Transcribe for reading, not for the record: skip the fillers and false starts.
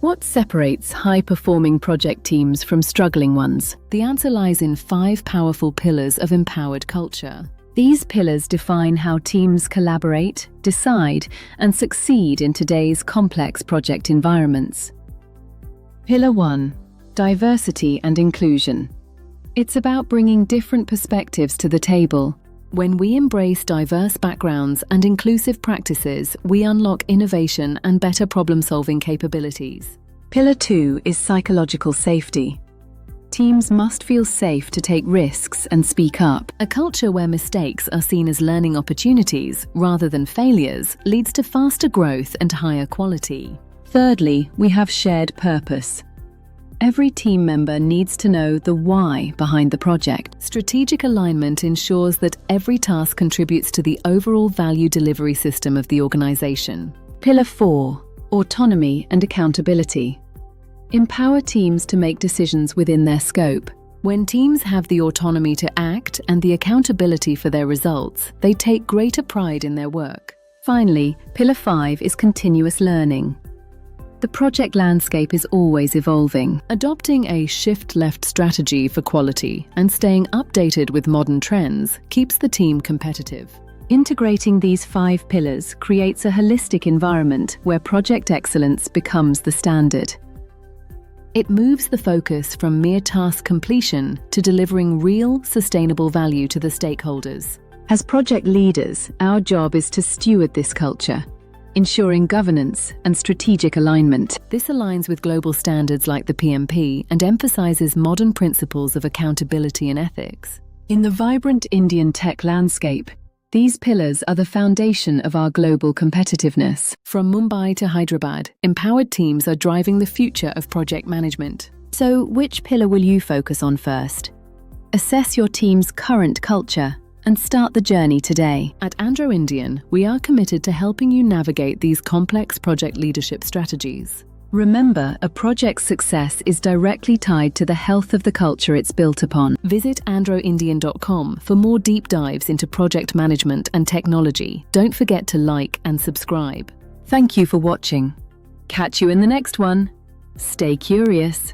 What separates high-performing project teams from struggling ones? The answer lies in 5 powerful pillars of empowered culture. These pillars define how teams collaborate, decide, and succeed in today's complex project environments. Pillar 1: Diversity and inclusion. It's about bringing different perspectives to the table. When we embrace diverse backgrounds and inclusive practices, we unlock innovation and better problem-solving capabilities. Pillar 2 is psychological safety. Teams must feel safe to take risks and speak up. A culture where mistakes are seen as learning opportunities rather than failures leads to faster growth and higher quality. Thirdly, we have shared purpose. Every team member needs to know the why behind the project. Strategic alignment ensures that every task contributes to the overall value delivery system of the organization. Pillar 4: Autonomy and accountability. Empower teams to make decisions within their scope. When teams have the autonomy to act and the accountability for their results, they take greater pride in their work. Finally, Pillar 5 is continuous learning. The project landscape is always evolving. Adopting a shift-left strategy for quality and staying updated with modern trends keeps the team competitive. Integrating these 5 pillars creates a holistic environment where project excellence becomes the standard. It moves the focus from mere task completion to delivering real, sustainable value to the stakeholders. As project leaders, our job is to steward this culture, ensuring governance and strategic alignment. This aligns with global standards like the PMP and emphasizes modern principles of accountability and ethics. In the vibrant Indian tech landscape, these pillars are the foundation of our global competitiveness. From Mumbai to Hyderabad, empowered teams are driving the future of project management. So, which pillar will you focus on first? Assess your team's current culture and start the journey today. At Andro Indian, we are committed to helping you navigate these complex project leadership strategies. Remember, a project's success is directly tied to the health of the culture it's built upon. Visit androindian.com for more deep dives into project management and technology. Don't forget to like and subscribe. Thank you for watching. Catch you in the next one. Stay curious.